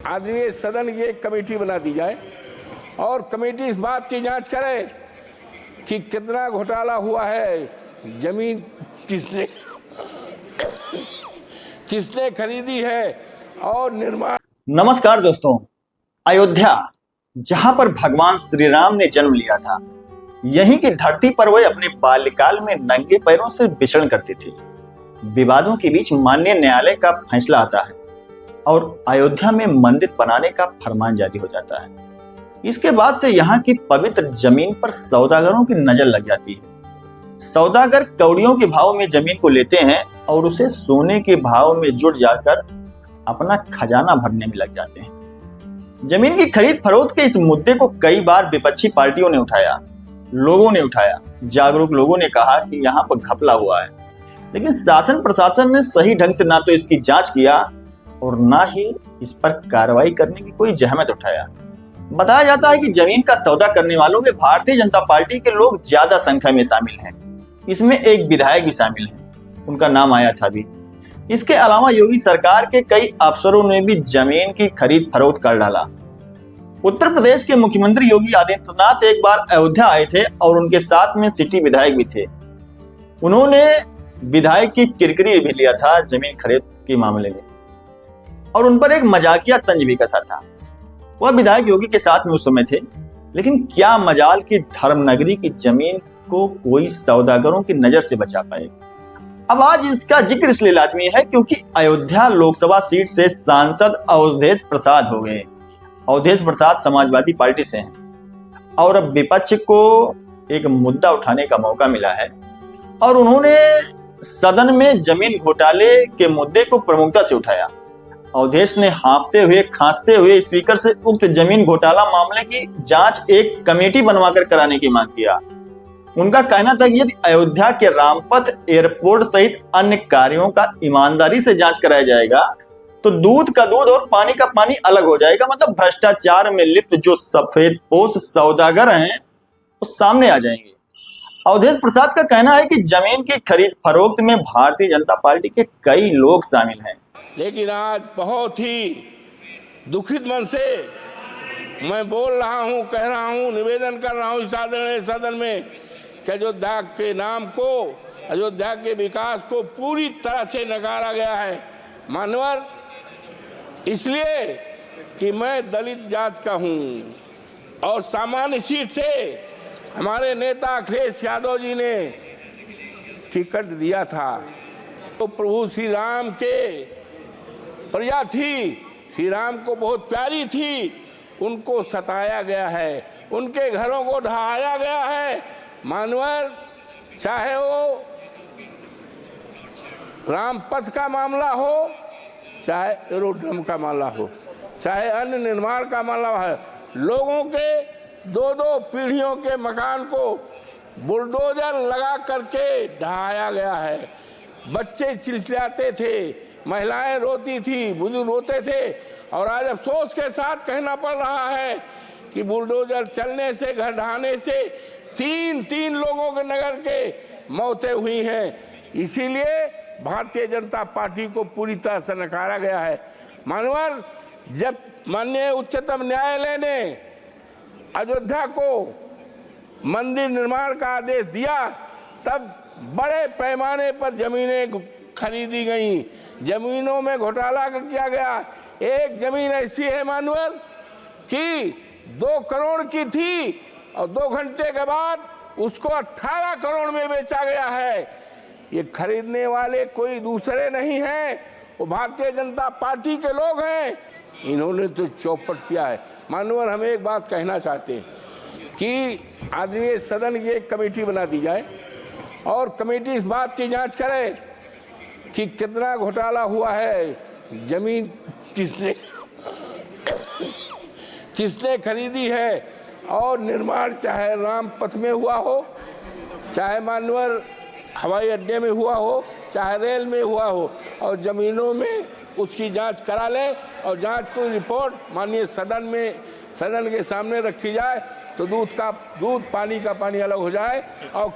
आदरणीय सदन की एक कमेटी बना दी जाए और कमेटी इस बात की जांच करे कि कितना घोटाला हुआ है, जमीन किसने खरीदी है और निर्माण। नमस्कार दोस्तों, अयोध्या जहां पर भगवान श्री राम ने जन्म लिया था, यहीं की धरती पर वे अपने बाल्यकाल में नंगे पैरों से विचरण करते थे। विवादों के बीच माननीय न्यायालय का फैसला आता है और अयोध्या में मंदिर बनाने का फरमान जारी हो जाता है। इसके बाद से यहाँ की पवित्र जमीन पर सौदागरों की नजर लग जाती है। सौदागर कौड़ियों के भाव में जमीन को लेते हैं और उसे सोने के भाव में जुट जाकर अपना खजाना भरने में लग जाते हैं। जमीन की खरीद फरोख्त के इस मुद्दे को कई बार विपक्षी पार्टियों ने उठाया, लोगों ने उठाया। जागरूक लोगों ने कहा कि यहाँ पर घपला हुआ है, लेकिन शासन प्रशासन ने सही ढंग से ना तो इसकी जांच किया और ना ही इस पर कार्रवाई करने की कोई जहमत उठाया। बताया जाता है कि जमीन का सौदा करने वालों में भारतीय जनता पार्टी के लोग ज्यादा संख्या में शामिल हैं। इसमें एक विधायक भी शामिल है, उनका नाम आया था भी। इसके अलावा योगी सरकार के कई अफसरों ने भी जमीन की खरीद फरोख्त कर डाला। उत्तर प्रदेश के मुख्यमंत्री योगी आदित्यनाथ एक बार अयोध्या आए थे और उनके साथ में सिटी विधायक भी थे। उन्होंने विधायक की किरकिरी भी लिया था जमीन खरीद के मामले में और उन पर एक मजाकिया तंज भी कसा था। वह विधायक योगी के साथ में उस समय थे, लेकिन क्या मजाल की धर्मनगरी की जमीन को कोई सौदागरों की नजर से बचा पाए। अब आज इसका जिक्र इसलिए लाजमी है क्योंकि अयोध्या लोकसभा सीट से सांसद अवधेश प्रसाद हो गए। अवधेश प्रसाद समाजवादी पार्टी से हैं और अब विपक्ष को एक मुद्दा उठाने का मौका मिला है और उन्होंने सदन में जमीन घोटाले के मुद्दे को प्रमुखता से उठाया। अवधेश ने हाँफते हुए खांसते हुए स्पीकर से उक्त जमीन घोटाला मामले की जांच एक कमेटी बनवाकर कराने की मांग किया। उनका कहना था कि यदि अयोध्या के रामपथ एयरपोर्ट सहित अन्य कार्यों का ईमानदारी से जांच कराया जाएगा तो दूध का दूध और पानी का पानी अलग हो जाएगा। मतलब भ्रष्टाचार में लिप्त जो सफेदपोश सौदागर हैं वो सामने आ जाएंगे। अवधेश प्रसाद का कहना है कि जमीन की खरीद फरोख्त में भारतीय जनता पार्टी के कई लोग शामिल हैं। लेकिन आज बहुत ही दुखित मन से मैं बोल रहा हूं, कह रहा हूं, निवेदन कर रहा हूं इस सदन में कि अयोध्या के नाम को, अयोध्या के विकास को पूरी तरह से नकारा गया है। मानवर इसलिए कि मैं दलित जात का हूं और सामान्य सीट से हमारे नेता अखिलेश यादव जी ने टिकट दिया था। तो प्रभु श्री राम के प्रजा थी, श्री राम को बहुत प्यारी थी, उनको सताया गया है, उनके घरों को ढहाया गया है। मानवर चाहे वो रामपथ का मामला हो, चाहे एरोड्रम का मामला हो, चाहे अन्य निर्माण का मामला है, लोगों के दो दो पीढ़ियों के मकान को बुलडोजर लगा करके ढहाया गया है। बच्चे चिल्लाते थे, महिलाएं रोती थी, बुजुर्ग रोते थे और आज अफसोस के साथ कहना पड़ रहा है कि बुलडोजर चलने से, घर ढहाने से तीन लोगों के नगर के मौतें हुई हैं। इसीलिए भारतीय जनता पार्टी को पूरी तरह से नकारा गया है। मानवर जब माननीय उच्चतम न्यायालय ने अयोध्या को मंदिर निर्माण का आदेश दिया तब बड़े पैमाने पर जमीनें खरीदी गई, जमीनों में घोटाला किया गया। एक जमीन ऐसी है मानवर कि 2 करोड़ की थी और 2 घंटे के बाद उसको 18 करोड़ में बेचा गया है। ये खरीदने वाले कोई दूसरे नहीं हैं, वो भारतीय जनता पार्टी के लोग हैं। इन्होंने तो चौपट किया है। मानवर हम एक बात कहना चाहते हैं कि आदरणीय सदन की एक कमेटी बना दी जाए और कमेटी इस बात की जांच करे कि कितना घोटाला हुआ है, जमीन किसने खरीदी है और निर्माण चाहे रामपथ में हुआ हो, चाहे मानवर हवाई अड्डे में हुआ हो, चाहे रेल में हुआ हो, और जमीनों में उसकी जांच करा ले और जांच को रिपोर्ट माननीय सदन के सामने रखी जाए तो दूध पानी का पानी अलग हो जाए और